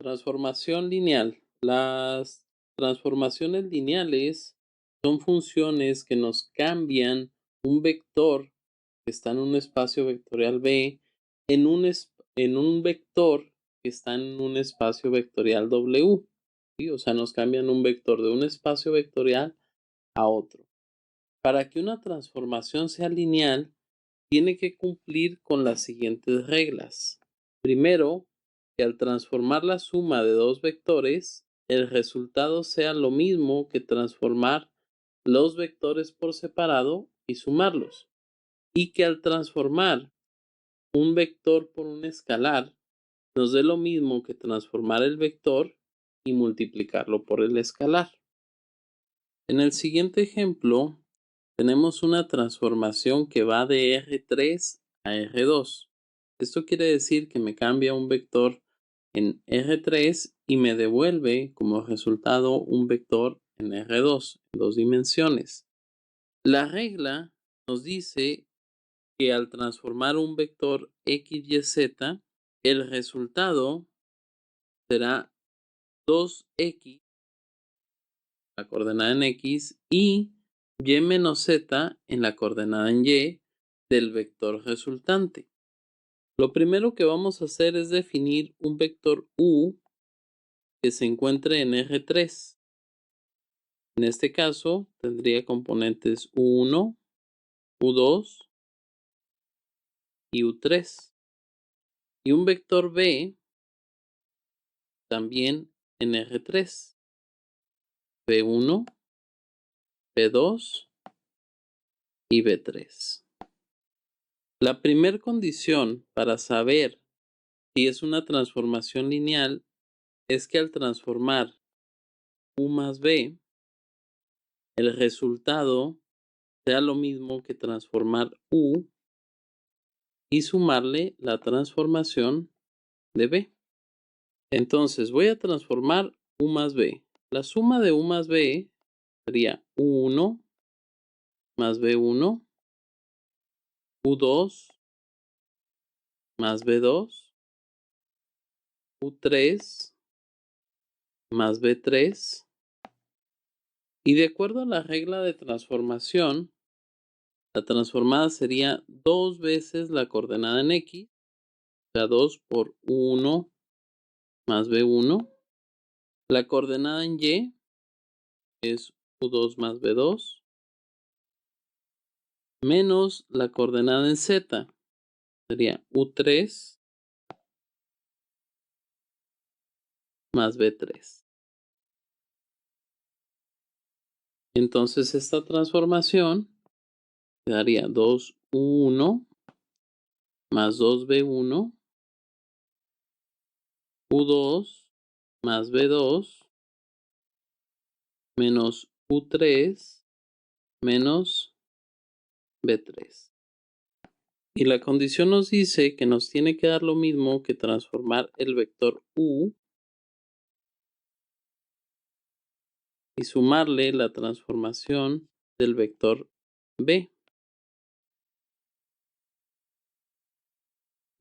Transformación lineal. Las transformaciones lineales son funciones que nos cambian un vector que está en un espacio vectorial B en un vector que está en un espacio vectorial W. ¿Sí? O sea, nos cambian un vector de un espacio vectorial a otro. Para que una transformación sea lineal, tiene que cumplir con las siguientes reglas. Primero, que al transformar la suma de dos vectores, el resultado sea lo mismo que transformar los vectores por separado y sumarlos. Y que al transformar un vector por un escalar, nos dé lo mismo que transformar el vector y multiplicarlo por el escalar. En el siguiente ejemplo, tenemos una transformación que va de R3 a R2. Esto quiere decir que me cambia un vector en R3 y me devuelve como resultado un vector en R2, en dos dimensiones. La regla nos dice que al transformar un vector X, Y, Z, el resultado será 2X, la coordenada en X, y Y menos Z en la coordenada en Y del vector resultante. Lo primero que vamos a hacer es definir un vector U que se encuentre en R3. En este caso tendría componentes U1, U2 y U3. Y un vector B también en R3. B1, B2 y B3. La primera condición para saber si es una transformación lineal es que al transformar U más B, el resultado sea lo mismo que transformar U y sumarle la transformación de B. Entonces voy a transformar U más B. La suma de U más B sería U1 más B1, U2 más B2, U3 más B3. Y de acuerdo a la regla de transformación, la transformada sería 2 veces la coordenada en X, o sea, 2 por U1 más B1. La coordenada en Y es U2 más B2, menos la coordenada en Z, sería U3 más B3. Entonces esta transformación quedaría 2U1 más 2B1, U2 más B2, menos U3 menos B3. Y la condición nos dice que nos tiene que dar lo mismo que transformar el vector U y sumarle la transformación del vector B.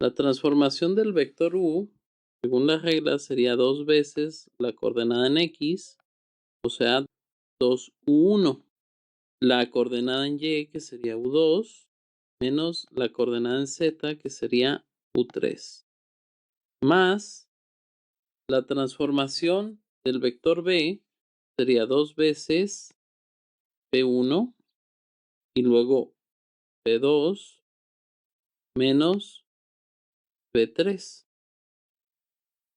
La transformación del vector U, según la regla, sería 2 veces la coordenada en X, o sea, 2U1. La coordenada en Y, que sería U2, menos la coordenada en Z, que sería U3. Más la transformación del vector B sería 2 veces B1 y luego B2 menos B3.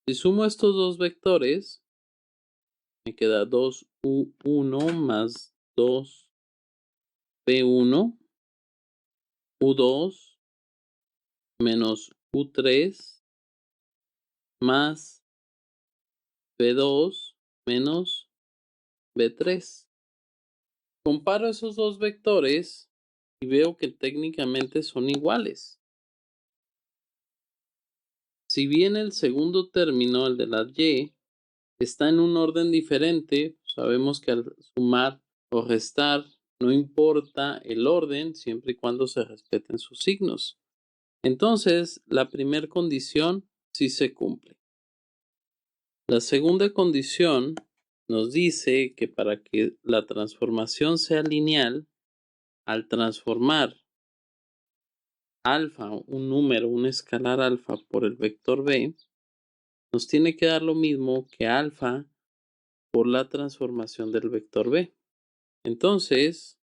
Si sumo estos dos vectores, me queda 2U1 más 2B1, U2 menos U3 más B2 menos B3. Comparo esos dos vectores y veo que técnicamente son iguales. Si bien el segundo término, el de la Y, está en un orden diferente, sabemos que al sumar o restar no importa el orden siempre y cuando se respeten sus signos. Entonces, la primera condición sí se cumple. La segunda condición nos dice que para que la transformación sea lineal, al transformar alfa, un número, un escalar alfa por el vector b, nos tiene que dar lo mismo que alfa por la transformación del vector b. Entonces,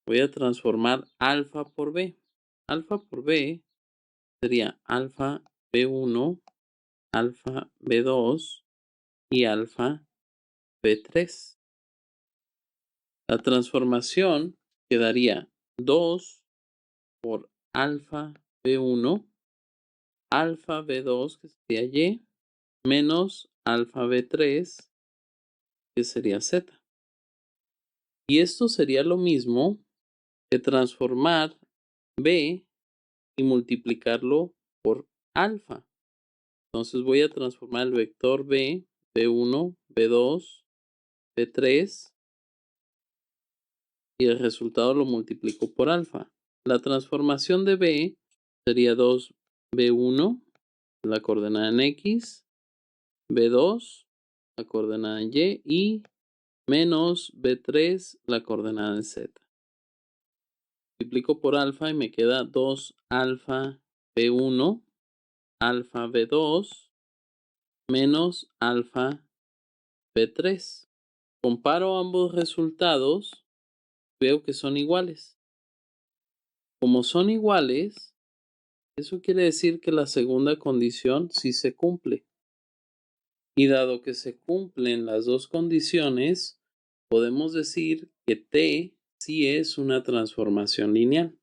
voy a transformar alfa por b. Alfa por b sería alfa b1, alfa b2 y alfa b3. La transformación quedaría 2 por alfa b1, alfa b2, que sería y, menos alfa b3, que sería z. Y esto sería lo mismo que transformar b y multiplicarlo por alfa. Entonces voy a transformar el vector b, b1, b2, b3 y el resultado lo multiplico por alfa. La transformación de b sería 2b1, la coordenada en x, b2, la coordenada en y menos b3, la coordenada en z. Multiplico por alfa y me queda 2 alfa b1, alfa b2 menos alfa b3. Comparo ambos resultados, veo que son iguales. Como son iguales, eso quiere decir que la segunda condición sí se cumple. Y dado que se cumplen las dos condiciones, podemos decir que T sí es una transformación lineal.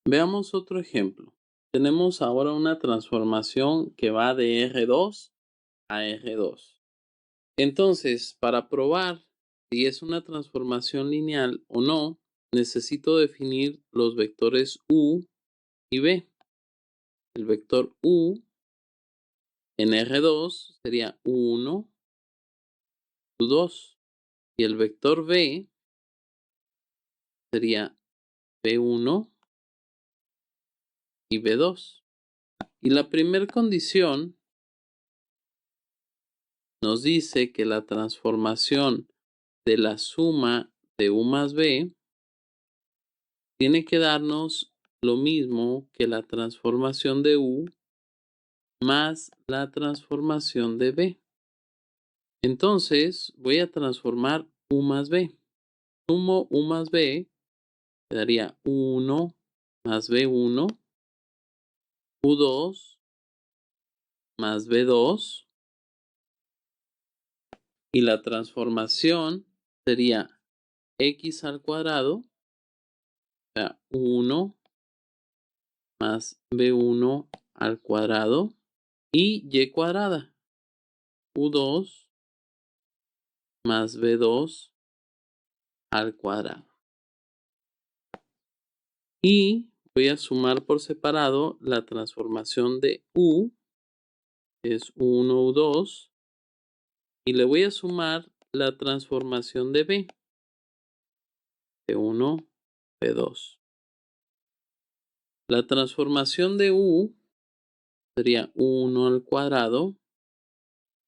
Veamos otro ejemplo. Tenemos ahora una transformación que va de R2 a R2. Entonces, para probar si es una transformación lineal o no, necesito definir los vectores U y B. El vector U en R2 sería U1, U2. Y el vector B sería B1 y B2. Y la primera condición nos dice que la transformación de la suma de U más B tiene que darnos lo mismo que la transformación de U más la transformación de B. Entonces voy a transformar U más B. Sumo U más B, quedaría U1 más B1, U2 más B2, y la transformación sería x al cuadrado, o sea, 1 más b1 al cuadrado, y y cuadrada, u2 más b2 al cuadrado. Y voy a sumar por separado la transformación de u, que es u1, u2, y le voy a sumar la transformación de b, b1, b2. La transformación de u sería 1 al cuadrado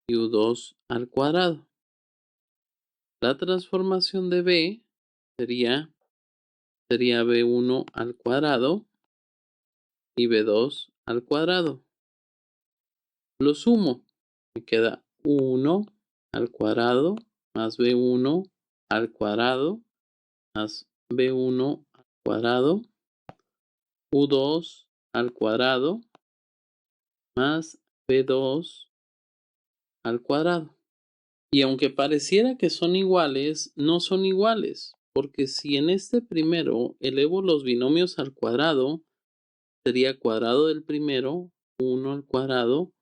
y u2 al cuadrado. La transformación de b sería b1 al cuadrado y b2 al cuadrado. Lo sumo, me queda 1 al cuadrado más b1 al cuadrado más b1 al cuadrado, u2 al cuadrado más b2 al cuadrado. Y aunque pareciera que son iguales, no son iguales, porque si en este primero elevo los binomios al cuadrado, sería cuadrado del primero, 1 al cuadrado,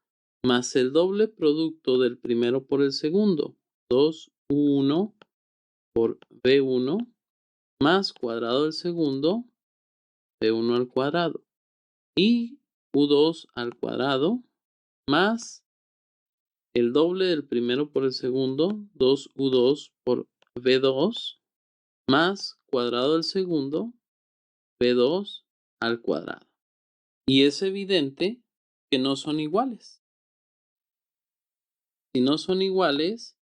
más el doble producto del primero por el segundo, 2u1 por b1, más cuadrado del segundo, b1 al cuadrado, y u2 al cuadrado, más el doble del primero por el segundo, 2u2 por b2, más cuadrado del segundo, b2 al cuadrado. Y es evidente que no son iguales. Si no son iguales,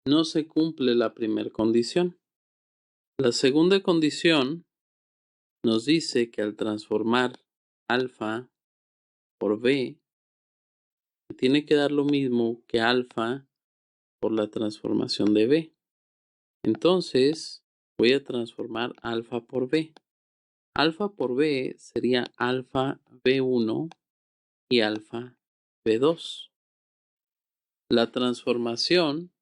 no se cumple la primera condición. La segunda condición nos dice que al transformar alfa por b, tiene que dar lo mismo que alfa por la transformación de b. Entonces, voy a transformar alfa por b. Alfa por b sería alfa b1 y alfa b2. La transformación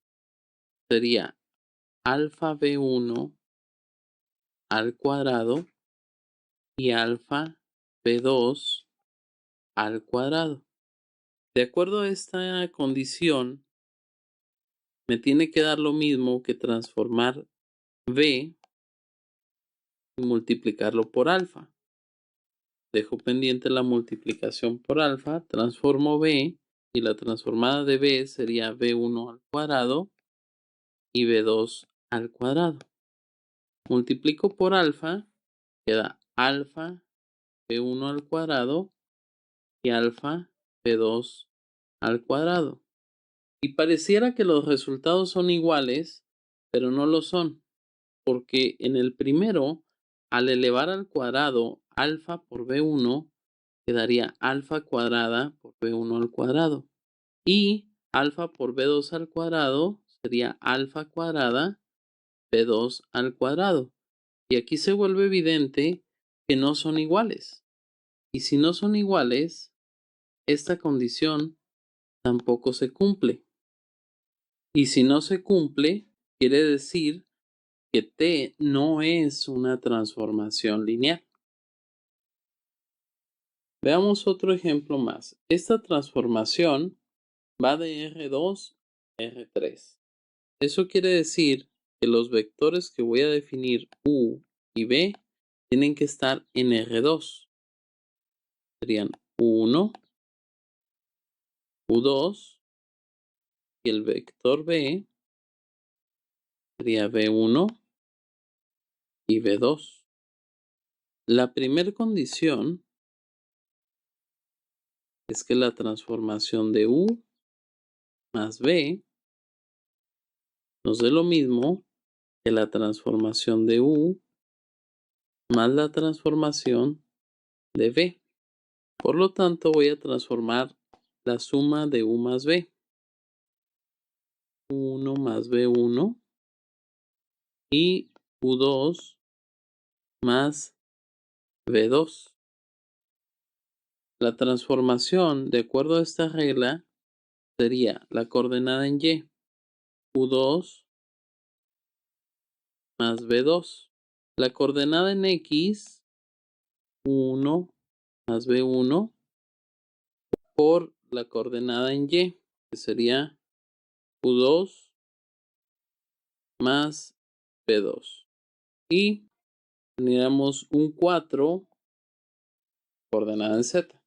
sería alfa b1 al cuadrado y alfa b2 al cuadrado. De acuerdo a esta condición, me tiene que dar lo mismo que transformar b y multiplicarlo por alfa. Dejo pendiente la multiplicación por alfa, transformo b y la transformada de b sería b1 al cuadrado y b2 al cuadrado. Multiplico por alfa, queda alfa b1 al cuadrado y alfa b2 al cuadrado. Y pareciera que los resultados son iguales, pero no lo son, porque en el primero, al elevar al cuadrado alfa por b1, quedaría alfa cuadrada por b1 al cuadrado. Y alfa por b2 al cuadrado sería alfa cuadrada b2 al cuadrado. Y aquí se vuelve evidente que no son iguales. Y si no son iguales, esta condición tampoco se cumple. Y si no se cumple, quiere decir que T no es una transformación lineal. Veamos otro ejemplo más. Esta transformación va de R2 a R3. Eso quiere decir que los vectores que voy a definir U y B tienen que estar en R2. Serían U1, U2 y el vector B sería B1 y B2. La primera condición es que la transformación de U más B nos dé lo mismo que la transformación de U más la transformación de B. Por lo tanto, voy a transformar la suma de U más B. U1 más B1 y U2 más B2. La transformación, de acuerdo a esta regla, sería la coordenada en Y, U2 más B2. La coordenada en X, U1 más B1 por la coordenada en Y, que sería U2 más B2. Y tendríamos un 4 coordenada en Z.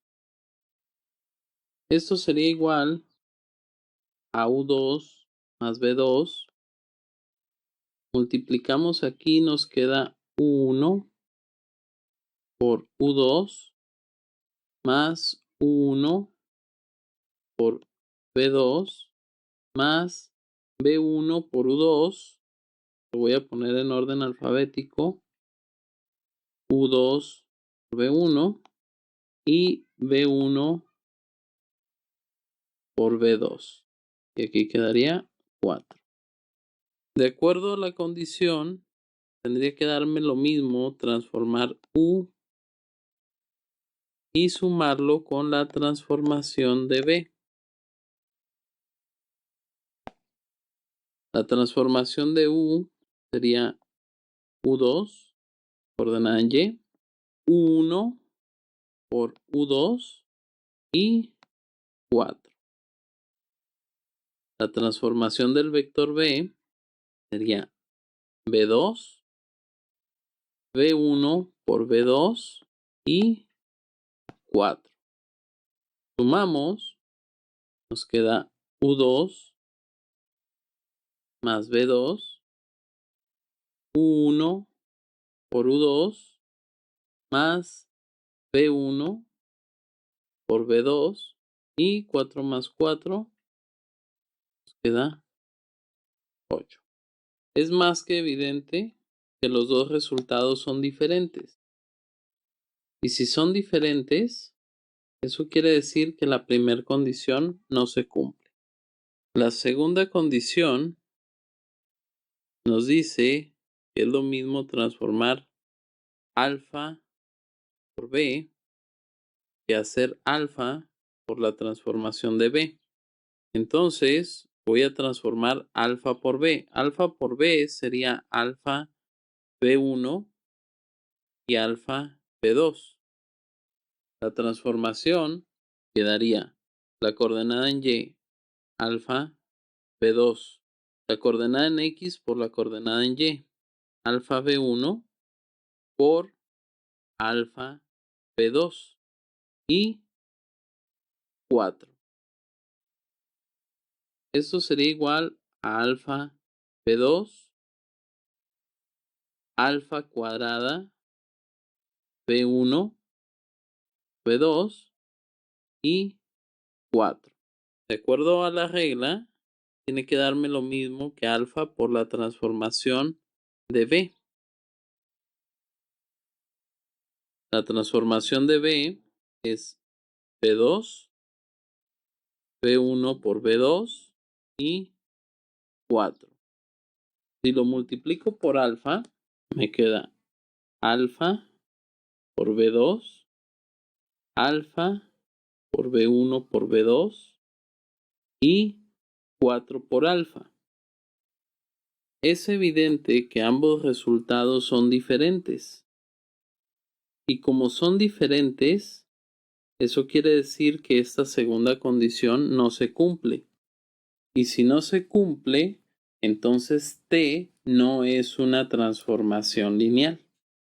Esto sería igual a U2 más B2. Multiplicamos aquí, nos queda U1 por U2 más U1 por B2 más B1 por U2. Lo voy a poner en orden alfabético. U2 por B1 y B1 por B2. Y aquí quedaría 4. De acuerdo a la condición, tendría que darme lo mismo transformar U y sumarlo con la transformación de B. La transformación de U sería U2, coordenada en Y, U1 por U2 y 4. La transformación del vector B sería B2, B1 por B2 y 4. Sumamos, nos queda U2 más B2, U1 por U2 más B1 por B2 y 4 más 4, queda 8. Es más que evidente que los dos resultados son diferentes. Y si son diferentes, eso quiere decir que la primera condición no se cumple. La segunda condición nos dice que es lo mismo transformar alfa por b que hacer alfa por la transformación de b. Entonces voy a transformar alfa por b. Alfa por b sería alfa b1 y alfa b2. La transformación quedaría la coordenada en y, alfa b2, la coordenada en x por la coordenada en y, alfa b1 por alfa b2 y 4. Esto sería igual a alfa b2, alfa cuadrada b1, b2 y 4. De acuerdo a la regla, tiene que darme lo mismo que alfa por la transformación de b. La transformación de b es b2, b1 por b2 y 4. Si lo multiplico por alfa, me queda alfa por b2, alfa por b1 por b2 y 4 por alfa. Es evidente que ambos resultados son diferentes. Y como son diferentes, eso quiere decir que esta segunda condición no se cumple. Y si no se cumple, entonces T no es una transformación lineal.